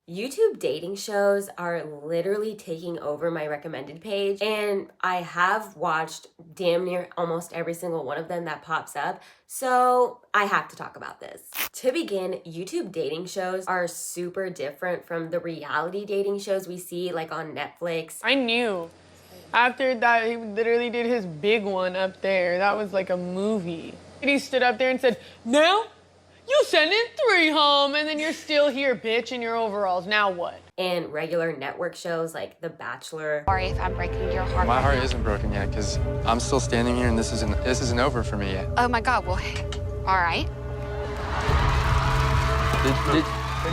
YouTube dating shows are literally taking over my recommended page, and I have watched damn near almost every single one of them that pops up, so I have to talk about this. To begin, YouTube dating shows are super different from the reality dating shows we see like on Netflix. I knew. After that, he literally did his big one up there. That was like a movie. And he stood up there and said, "Now? You send in 3 home, and then you're still here, bitch, in your overalls. Now what?" And regular network shows like The Bachelor. Sorry if I'm breaking your heart. My heart isn't broken yet, because I'm still standing here, and this isn't over for me yet. Oh my God, well, all right.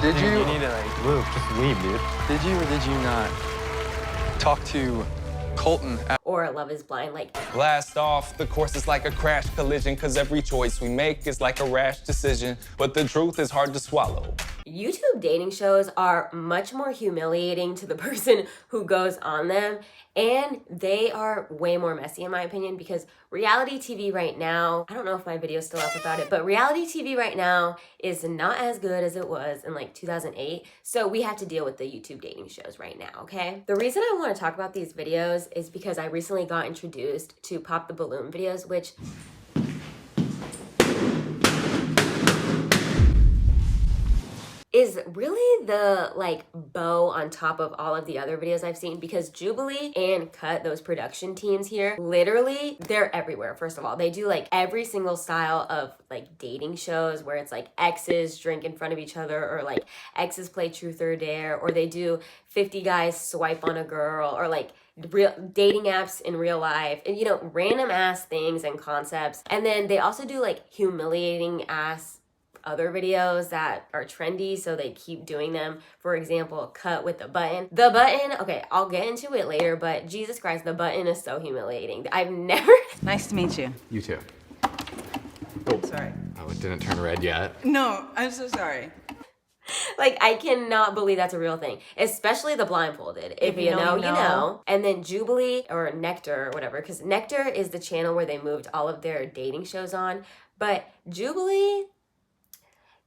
Did you? You need to like Luke, just leave, dude. Did you or did you not talk to Colton? Or Love is Blind. Like, Blast off, the course is like a crash collision, cause every choice we make is like a rash decision, but the truth is hard to swallow. YouTube dating shows are much more humiliating to the person who goes on them, and they are way more messy in my opinion, because reality TV right now, I don't know if my video's still up about it, but reality TV right now is not as good as it was in like 2008, so we have to deal with the YouTube dating shows right now, okay? The reason I want to talk about these videos is because I recently got introduced to Pop the Balloon videos, which is really the like bow on top of all of the other videos I've seen, because Jubilee and Cut, those production teams here, literally they're everywhere. First of all, they do like every single style of like dating shows where it's like exes drink in front of each other, or like exes play truth or dare, or they do 50 guys swipe on a girl, or like real dating apps in real life, and you know, random ass things and concepts. And then they also do like humiliating ass other videos that are trendy, so they keep doing them. For example, Cut with the button. The button, okay, I'll get into it later, but Jesus Christ, the button is so humiliating. I've never... Nice to meet you. You too. Sorry. Oh, it didn't turn red yet. No, I'm so sorry. Like, I cannot believe that's a real thing, especially the blindfolded. If you know, you know. And then Jubilee, or Nectar, or whatever, because Nectar is the channel where they moved all of their dating shows on, but Jubilee,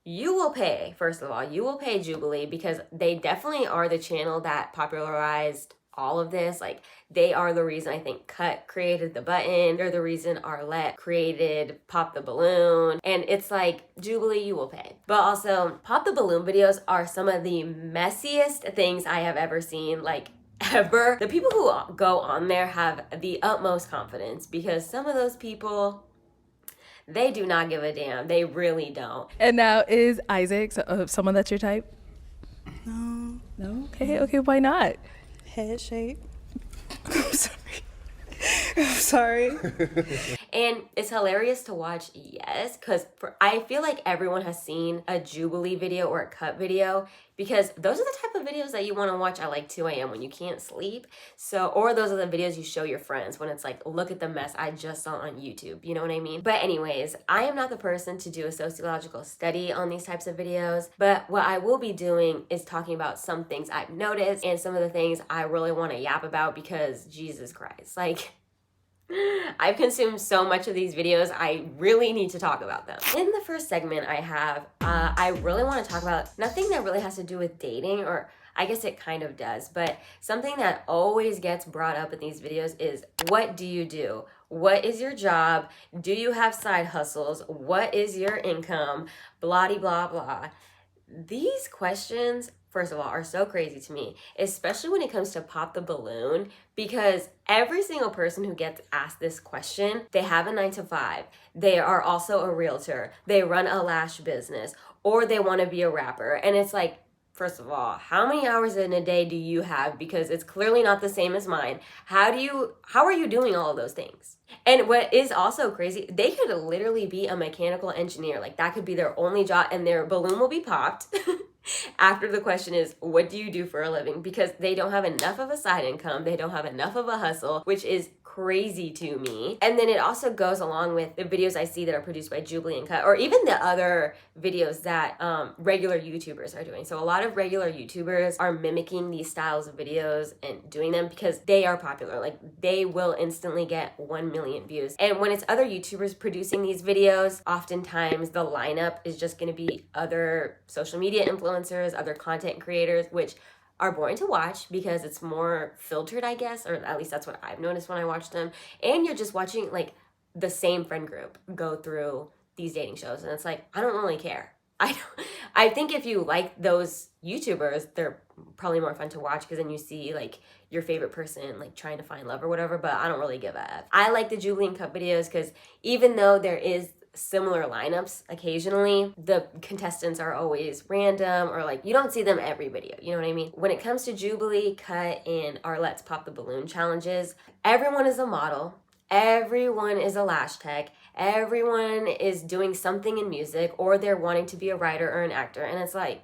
you will pay. First of all, you will pay Jubilee, because they definitely are the channel that popularized all of this. Like, they are the reason I think Cut created the button. They're the reason Arlette created Pop the Balloon. And it's like, Jubilee, you will pay. But also, Pop the Balloon videos are some of the messiest things I have ever seen, like, ever. The people who go on there have the utmost confidence, because some of those people, they do not give a damn. They really don't. And now, is Isaac someone that's your type? No. No? Okay, why not? Head shape. I'm sorry. I'm sorry. And it's hilarious to watch, yes, because I feel like everyone has seen a Jubilee video or a Cut video, because those are the type of videos that you want to watch at like 2 a.m. when you can't sleep. So, or those are the videos you show your friends when it's like, look at the mess I just saw on YouTube. You know what I mean? But anyways, I am not the person to do a sociological study on these types of videos, but what I will be doing is talking about some things I've noticed and some of the things I really want to yap about, because Jesus Christ, like, I've consumed so much of these videos, I really need to talk about them. In the first segment I really want to talk about nothing that really has to do with dating, or I guess it kind of does, but something that always gets brought up in these videos is, what do you do? What is your job? Do you have side hustles? What is your income? Blah, blah, blah. These questions, first of all, are so crazy to me, especially when it comes to Pop the Balloon, because every single person who gets asked this question, they have a 9-to-5. They are also a realtor. They run a lash business, or they want to be a rapper. And it's like, first of all, how many hours in a day do you have? Because it's clearly not the same as mine. How are you doing all of those things? And what is also crazy, they could literally be a mechanical engineer. Like, that could be their only job, and their balloon will be popped after the question is, what do you do for a living? Because they don't have enough of a side income. They don't have enough of a hustle, which is crazy. crazy to me. And then it also goes along with the videos I see that are produced by Jubilee and Cut, or even the other videos that regular YouTubers are doing. So a lot of regular YouTubers are mimicking these styles of videos and doing them because they are popular. Like, they will instantly get 1 million views. And when it's other YouTubers producing these videos, oftentimes the lineup is just going to be other social media influencers, other content creators, which are boring to watch because it's more filtered, I guess, or at least that's what I've noticed when I watch them. And you're just watching like the same friend group go through these dating shows, and it's like, I don't really care. I think if you like those YouTubers, they're probably more fun to watch because then you see like your favorite person like trying to find love or whatever, but I don't really give a F. I like the Jubilee and Cup videos because even though there is similar lineups occasionally, the contestants are always random, or like you don't see them every video, you know what I mean? When it comes to Jubilee, Cut, and our Let's Pop the Balloon challenges, everyone is a model, everyone is a lash tech, everyone is doing something in music, or they're wanting to be a writer or an actor, and it's like,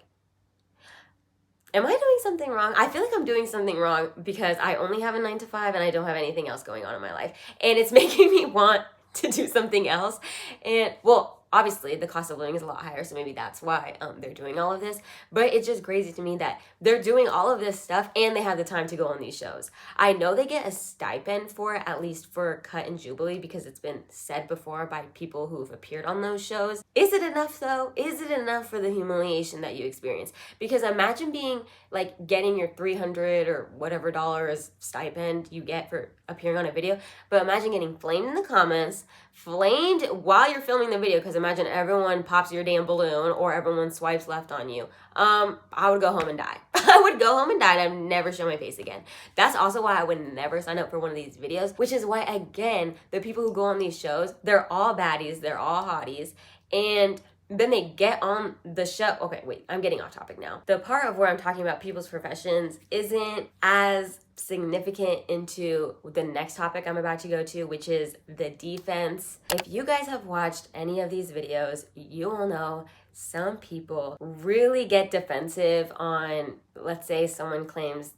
am I doing something wrong? I feel like I'm doing something wrong because I only have a 9 to 5 and I don't have anything else going on in my life, and it's making me want to do something else. And well, obviously the cost of living is a lot higher, so maybe that's why they're doing all of this. But it's just crazy to me that they're doing all of this stuff and they have the time to go on these shows. I know they get a stipend for it, at least for Cut and Jubilee, because it's been said before by people who've appeared on those shows. Is it enough though? Is it enough for the humiliation that you experience? Because imagine being like getting your $300 or whatever dollars stipend you get for appearing on a video, but imagine getting flamed in the comments, flamed while you're filming the video, because imagine everyone pops your damn balloon or everyone swipes left on you. I would go home and die. I would go home and die and I'd never show my face again. That's also why I would never sign up for one of these videos, which is why, again, the people who go on these shows, they're all baddies, they're all hotties, and then they get on the show. Okay, wait, I'm getting off topic now. The part of where I'm talking about people's professions isn't as significant into the next topic I'm about to go to, which is the defense. If you guys have watched any of these videos, you will know some people really get defensive on, let's say someone claims,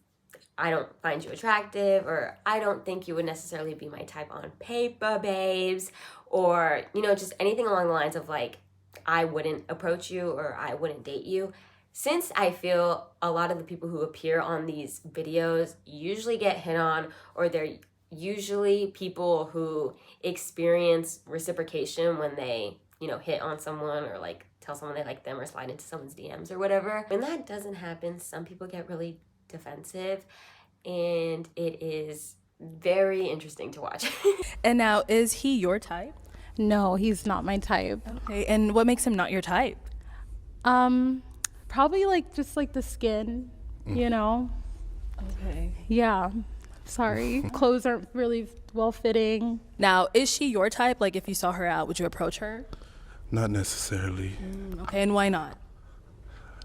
I don't find you attractive, or I don't think you would necessarily be my type on paper, babes, or, you know, just anything along the lines of like, I wouldn't approach you or I wouldn't date you. Since I feel a lot of the people who appear on these videos usually get hit on, or they're usually people who experience reciprocation when they, you know, hit on someone or like tell someone they like them or slide into someone's DMs or whatever. When that doesn't happen, some people get really defensive, and it is very interesting to watch. And now, is he your type? No, he's not my type. Okay, and what makes him not your type? Probably like just like the skin, you know? Okay. Yeah. Sorry. Clothes aren't really well fitting. Now, is she your type? Like, if you saw her out, would you approach her? Not necessarily. Okay, and why not?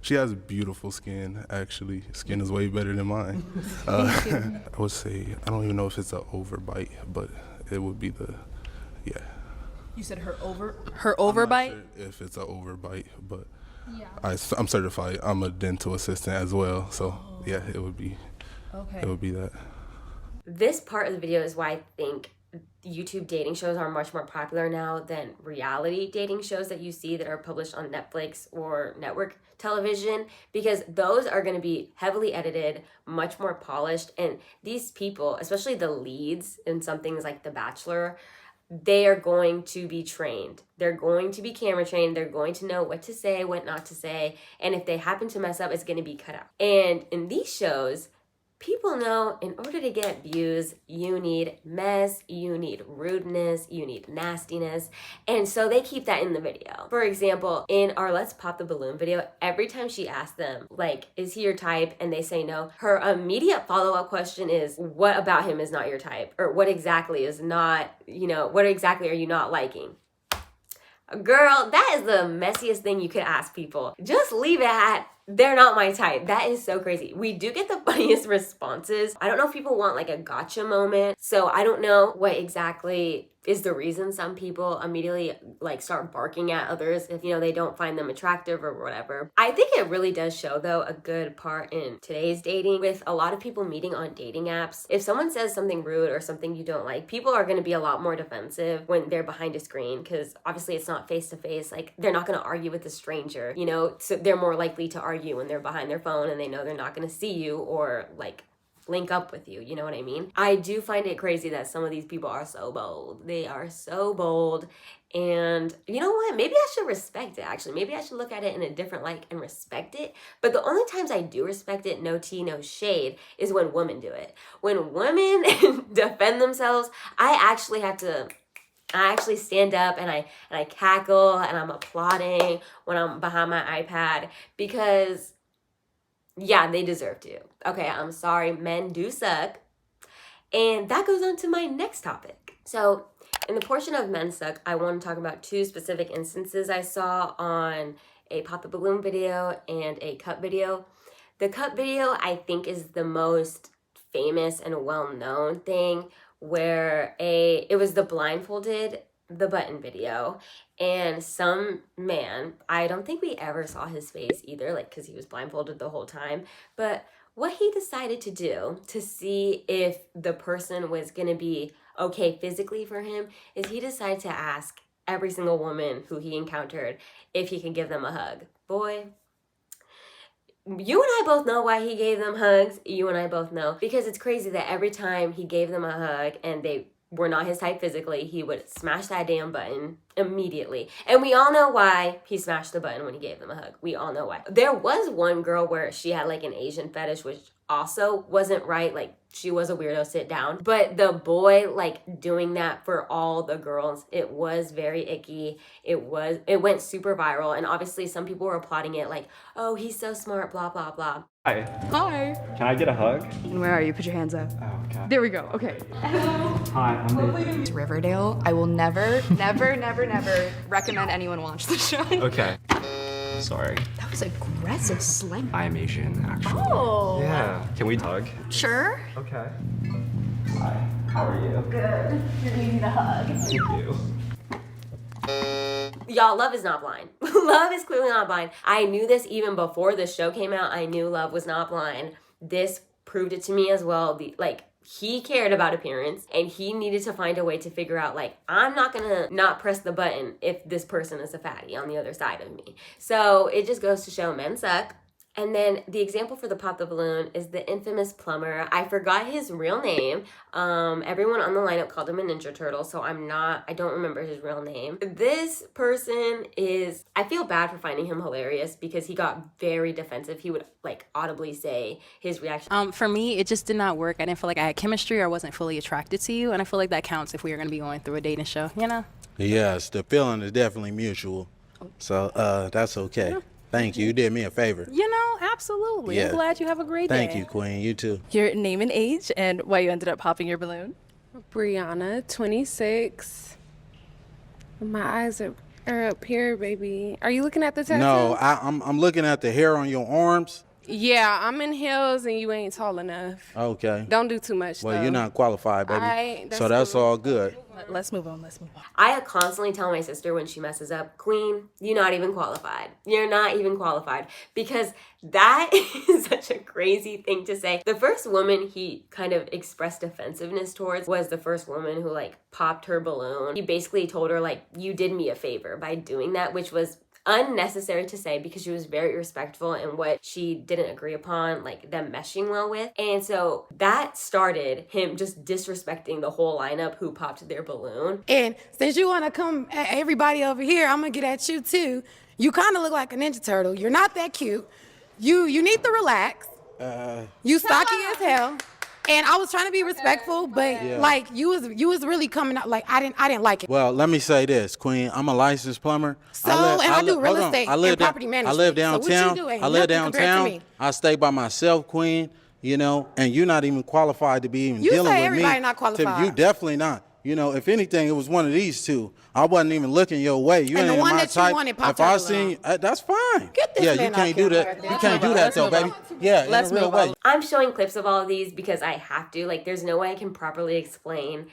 She has beautiful skin, actually. Skin is way better than mine. I would say, I don't even know if it's an overbite, but it would be yeah. You said her overbite? I'm not sure if it's an overbite, but yeah. I'm certified. I'm a dental assistant as well, so yeah, it would be that. This part of the video is why I think YouTube dating shows are much more popular now than reality dating shows that you see that are published on Netflix or network television, because those are going to be heavily edited, much more polished, and these people, especially the leads in some things like The Bachelor, they are going to be trained. They're going to be camera trained. They're going to know what to say, what not to say, and if they happen to mess up, it's going to be cut out. And in these shows, people know in order to get views, you need mess, you need rudeness, you need nastiness. And so they keep that in the video. For example, in our Let's Pop the Balloon video, every time she asks them, like, is he your type? And they say no, her immediate follow-up question is, what about him is not your type? Or what exactly is not, you know, what exactly are you not liking? Girl, that is the messiest thing you could ask people. Just leave it at, they're not my type. That is so crazy. We do get the funniest responses. I don't know if people want like a gotcha moment. So I don't know what exactly is the reason some people immediately like start barking at others if, you know, they don't find them attractive or whatever. I think it really does show, though, a good part in today's dating with a lot of people meeting on dating apps. If someone says something rude or something you don't like, people are going to be a lot more defensive when they're behind a screen, because obviously it's not face to face. Like, they're not going to argue with a stranger, you know, so they're more likely to argue when they're behind their phone and they know they're not going to see you or like link up with you, you know what I mean? I do find it crazy that some of these people are so bold. They are so bold. And you know what? Maybe I should respect it, actually. Maybe I should look at it in a different light and respect it. But the only times I do respect it, no tea, no shade, is when women do it. When women defend themselves, I actually stand up and I cackle and I'm applauding when I'm behind my iPad, because yeah, they deserve to. Okay, I'm sorry, men do suck. And that goes on to my next topic. So in the portion of men suck, I want to talk about two specific instances I saw on a Pop the Balloon video and a cut video. The cut video, I think, is the most famous and well-known thing, where it was the blindfolded the button video, and some man, I don't think we ever saw his face either, like, because he was blindfolded the whole time, but what he decided to do to see if the person was gonna be okay physically for him is he decided to ask every single woman who he encountered if he could give them a hug. Boy, you and I both know why he gave them hugs. You and I both know, because it's crazy that every time he gave them a hug and they were not his type physically, he would smash that damn button immediately. And we all know why he smashed the button when he gave them a hug. We all know why. There was one girl where she had like an Asian fetish, which also wasn't right. Like, she was a weirdo, sit down. But the boy, like, doing that for all the girls, it was very icky. It went super viral. And obviously some people were applauding it like, oh, he's so smart, blah, blah, blah. Hi. Hi. Can I get a hug? And where are you? Put your hands up. Oh, okay. There we go. Okay. Hi, I'm Nathan. To Riverdale. I will never, never, never, never recommend anyone watch the show. Okay. Sorry. That was aggressive slang. I'm Asian, actually. Oh. Yeah. Can we hug? Sure. Okay. Hi. How are you? Good. You're gonna need a hug. Thank you. Y'all, love is not blind. Love is clearly not blind. I knew this even before the show came out. I knew love was not blind. This proved it to me as well. He cared about appearance, and he needed to find a way to figure out, like, I'm not gonna not press the button if this person is a fatty on the other side of me. So it just goes to show men suck. And then the example for the Pop the Balloon is the infamous plumber. I forgot his real name. Everyone on the lineup called him a Ninja Turtle, so I don't remember his real name. This person I feel bad for finding him hilarious because he got very defensive. He would like audibly say his reaction. For me, it just did not work. I didn't feel like I had chemistry or wasn't fully attracted to you, and I feel like that counts if we are going to be going through a dating show, you know? Yes, the feeling is definitely mutual, so that's okay. Yeah. Thank you. You did me a favor. You know, absolutely. Yeah. I'm glad you have a great day. Thank you, Queen. You too. Your name and age and why you ended up popping your balloon? Brianna, 26. My eyes are up here, baby. Are you looking at the tattoo? No, I'm looking at the hair on your arms. Yeah, I'm in heels and you ain't tall enough. Okay. Don't do too much, Well, though. you're not qualified, baby. So that's all good. Let's move on. I constantly tell my sister when she messes up, Queen, you're not even qualified. You're not even qualified. Because that is such a crazy thing to say. The first woman he kind of expressed defensiveness towards was the first woman who like popped her balloon. He basically told her like, you did me a favor by doing that, which was unnecessary to say because she was very respectful and what she didn't agree upon, like them meshing well with. And so that started him just disrespecting the whole lineup who popped their balloon. And since you want to come at everybody over here, I'm going to get at you too. You kind of look like a Ninja Turtle. You're not that cute. You need to relax. You stocky as hell. And I was trying to be respectful, but like you was really coming out like I didn't like it. Well, let me say this, Queen. I'm a licensed plumber. I do real estate and property management. I live downtown. So what you doing? I live Nothing compared to downtown. me. I stay by myself, Queen. You know, and you're not even qualified to be even You dealing say with everybody me. not qualified. You definitely not. You know, if anything, it was one of these two. I wasn't even looking your way. You And ain't the in one my that you type. wanted popped If I her seen, that's fine. Get this yeah, man you can't off do camera that. right there. You can't do that though, baby. Yeah, in a real way. I'm showing clips of all of these because I have to. Like, there's no way I can properly explain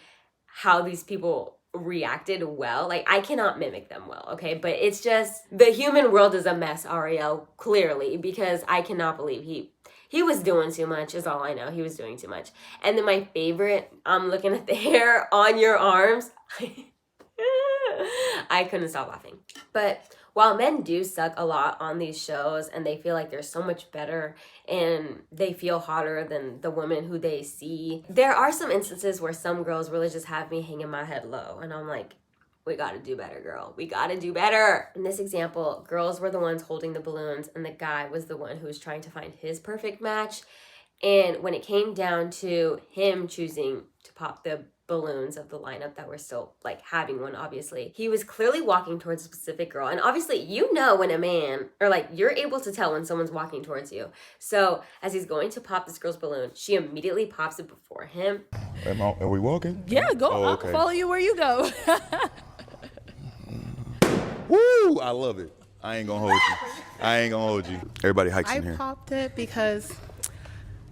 how these people reacted well. Like, I cannot mimic them well, okay? But it's just, the human world is a mess, Ariel, clearly, because I cannot believe he was doing too much is all I know. He was doing too much. And then my favorite, I'm looking at the hair on your arms. I couldn't stop laughing. But while men do suck a lot on these shows and they feel like they're so much better and they feel hotter than the women who they see, there are some instances where some girls really just have me hanging my head low. And I'm like, we gotta do better, girl. We gotta do better. In this example, girls were the ones holding the balloons and the guy was the one who was trying to find his perfect match. And when it came down to him choosing to pop the balloons of the lineup that were still like having one, obviously, he was clearly walking towards a specific girl. And obviously, you know when a man, or like you're able to tell when someone's walking towards you. So as he's going to pop this girl's balloon, she immediately pops it before him. Are we walking? Yeah, go. Oh, okay. I'll follow you where you go. Woo! I love it. I ain't gonna hold you. Everybody hikes in I here. popped it because,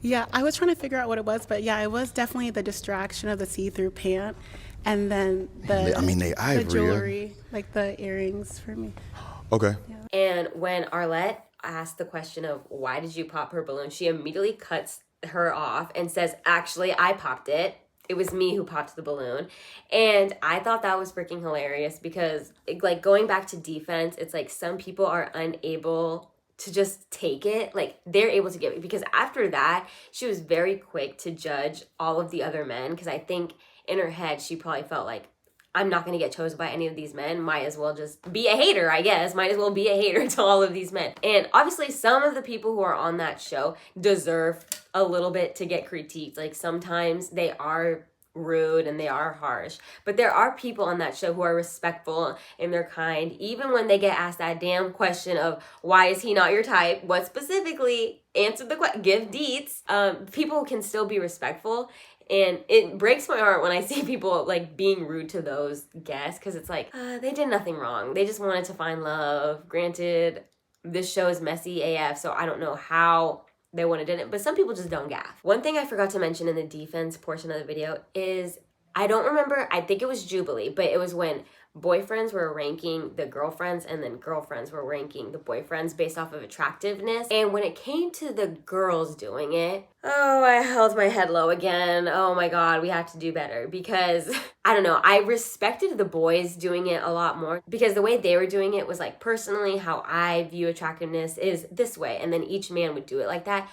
yeah, I was trying to figure out what it was, but yeah, it was definitely the distraction of the see-through pant, and then They ivory, the jewelry, like the earrings for me. Okay. And when Arlette asked the question of why did you pop her balloon, she immediately cuts her off and says, actually, I popped it. It was me who popped the balloon. And I thought that was freaking hilarious because, like, going back to defense, it's like some people are unable to just take it. Like, they're able to give it. Because after that, she was very quick to judge all of the other men. Because I think in her head, she probably felt like, I'm not going to get chosen by any of these men. Might as well just be a hater, I guess. Might as well be a hater to all of these men. And obviously, some of the people who are on that show deserve a little bit to get critiqued. Like, sometimes they are rude and they are harsh. But there are people on that show who are respectful and they're kind. Even when they get asked that damn question of, why is he not your type? What specifically? Answer the question. Give deets. People can still be respectful. And it breaks my heart when I see people like being rude to those guests because it's like, they did nothing wrong. They just wanted to find love. Granted, this show is messy AF, so I don't know how they wanted it, but some people just don't gaff. One thing I forgot to mention in the defense portion of the video is, I don't remember, I think it was Jubilee, but it was when boyfriends were ranking the girlfriends and then girlfriends were ranking the boyfriends based off of attractiveness. And when it came to the girls doing it, oh, I held my head low again. Oh my God, we have to do better because I don't know, I respected the boys doing it a lot more because the way they were doing it was like, personally, how I view attractiveness is this way. And then each man would do it like that.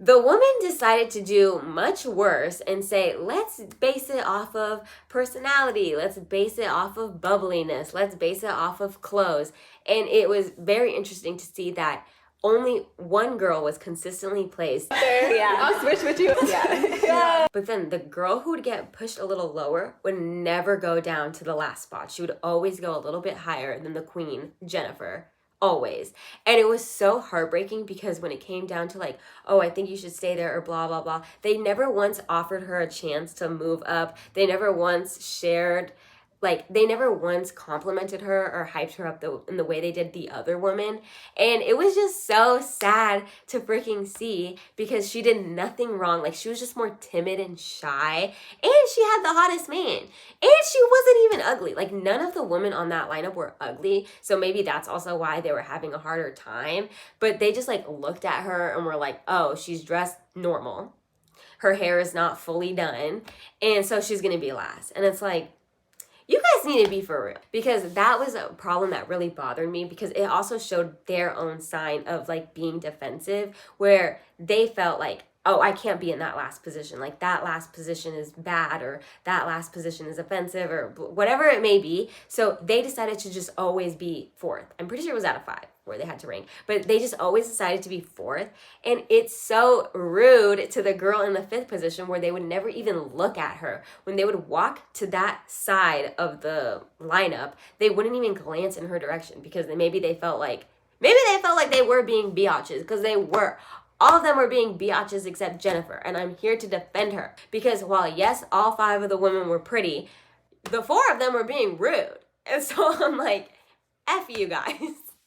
The woman decided to do much worse and say, let's base it off of personality. Let's base it off of bubbliness. Let's base it off of clothes. And it was very interesting to see that only one girl was consistently placed. Yeah, I'll switch with you. Yeah. But then the girl who would get pushed a little lower would never go down to the last spot. She would always go a little bit higher than the queen, Jennifer. Always. And it was so heartbreaking because when it came down to like, oh, I think you should stay there or blah, blah, blah, they never once offered her a chance to move up. They never once shared, like, they never once complimented her or hyped her up in the way they did the other woman. And it was just so sad to freaking see because she did nothing wrong. Like, she was just more timid and shy. And she had the hottest man. And she wasn't even ugly. Like, none of the women on that lineup were ugly. So maybe that's also why they were having a harder time. But they just, like, looked at her and were like, oh, she's dressed normal. Her hair is not fully done. And so she's going to be last. And it's like, you guys need to be for real, because that was a problem that really bothered me because it also showed their own sign of like being defensive where they felt like, oh, I can't be in that last position. Like that last position is bad or that last position is offensive or whatever it may be. So they decided to just always be fourth. I'm pretty sure it was out of 5 where they had to rank, but they just always decided to be fourth. And it's so rude to the girl in the 5th position where they would never even look at her. When they would walk to that side of the lineup, they wouldn't even glance in her direction because maybe they felt like they were being biatches, because they were. All of them were being biatches except Jennifer, and I'm here to defend her. Because while, yes, all 5 of the women were pretty, the 4 of them were being rude. And so I'm like, F you guys.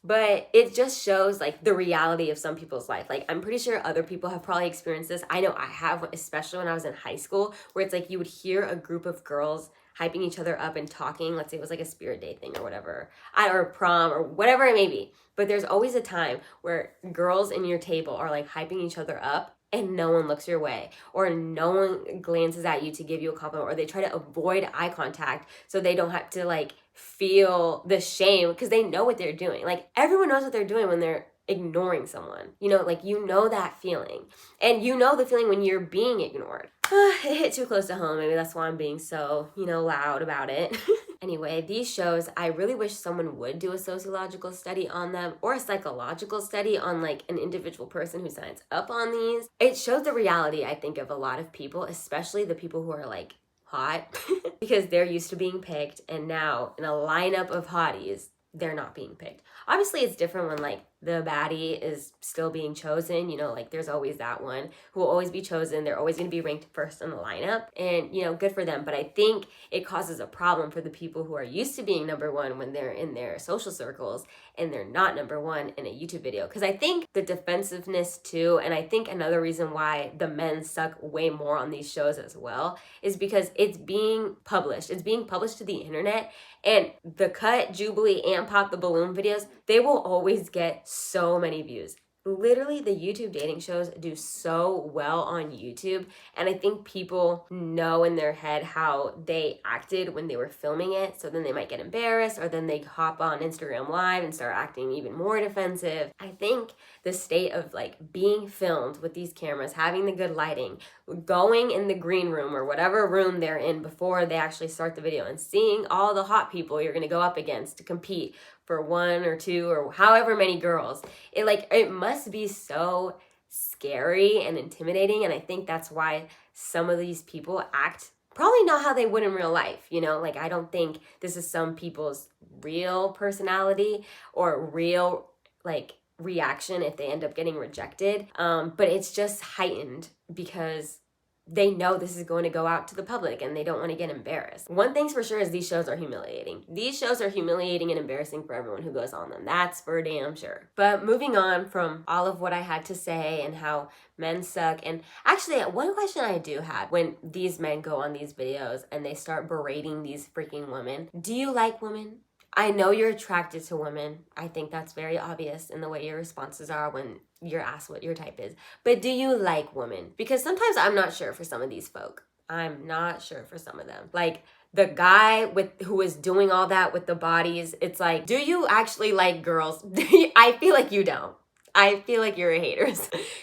But it just shows, like, the reality of some people's life. Like, I'm pretty sure other people have probably experienced this. I know I have, especially when I was in high school, where it's like you would hear a group of girls hyping each other up and talking. Let's say it was like a spirit day thing or whatever, or prom or whatever it may be. But there's always a time where girls in your table are like hyping each other up and no one looks your way, or no one glances at you to give you a compliment, or they try to avoid eye contact so they don't have to like feel the shame because they know what they're doing. Like everyone knows what they're doing when they're ignoring someone. You know, like you know that feeling. And you know the feeling when you're being ignored. It hit too close to home. Maybe that's why I'm being so, you know, loud about it. Anyway, these shows, I really wish someone would do a sociological study on them or a psychological study on like an individual person who signs up on these. It shows the reality, I think, of a lot of people, especially the people who are like hot because they're used to being picked, and now in a lineup of hotties, they're not being picked. Obviously, it's different when like the baddie is still being chosen, you know, like there's always that one who will always be chosen. They're always going to be ranked first in the lineup, and you know, good for them. But I think it causes a problem for the people who are used to being number one when they're in their social circles and they're not number one in a YouTube video. Because I think the defensiveness too, and I think another reason why the men suck way more on these shows as well, is because it's being published. It's being published to the internet, and the Cut, Jubilee, and Pop the Balloon videos, they will always get so many views. Literally, the YouTube dating shows do so well on YouTube, and I think people know in their head how they acted when they were filming it, so then they might get embarrassed, or then they hop on Instagram Live and start acting even more defensive. I think the state of like being filmed with these cameras, having the good lighting, going in the green room or whatever room they're in before they actually start the video, and seeing all the hot people you're gonna go up against to compete for one or two or however many girls, it must be so scary and intimidating. And I think that's why some of these people act probably not how they would in real life, you know? Like, I don't think this is some people's real personality or real like reaction if they end up getting rejected, but it's just heightened because they know this is going to go out to the public and they don't want to get embarrassed. One thing's for sure is these shows are humiliating. These shows are humiliating and embarrassing for everyone who goes on them. That's for damn sure. But moving on from all of what I had to say and how men suck, and actually one question I do have when these men go on these videos and they start berating these freaking women, do you like women? I know you're attracted to women. I think that's very obvious in the way your responses are when you're asked what your type is. But do you like women? Because sometimes I'm not sure for some of these folk. I'm not sure for some of them. Like the guy who is doing all that with the bodies, it's like, do you actually like girls? I feel like you don't. I feel like you're a hater.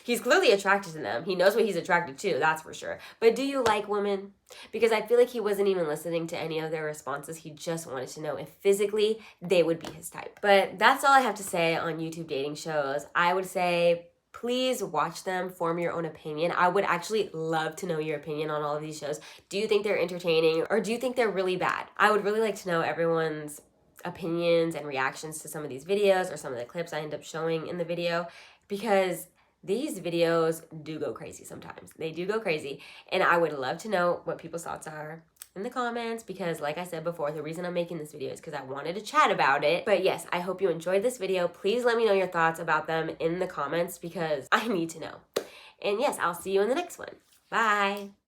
He's clearly attracted to them. He knows what he's attracted to, that's for sure. But do you like women? Because I feel like he wasn't even listening to any of their responses. He just wanted to know if physically they would be his type. But that's all I have to say on YouTube dating shows. I would say, please watch them, form your own opinion. I would actually love to know your opinion on all of these shows. Do you think they're entertaining or do you think they're really bad? I would really like to know everyone's opinions and reactions to some of these videos or some of the clips I end up showing in the video, because these videos do go crazy sometimes. They do go crazy, and I would love to know what people's thoughts are in the comments, because like I said before, the reason I'm making this video is because I wanted to chat about it. But yes, I hope you enjoyed this video. Please let me know your thoughts about them in the comments because I need to know. And yes, I'll see you in the next one. Bye.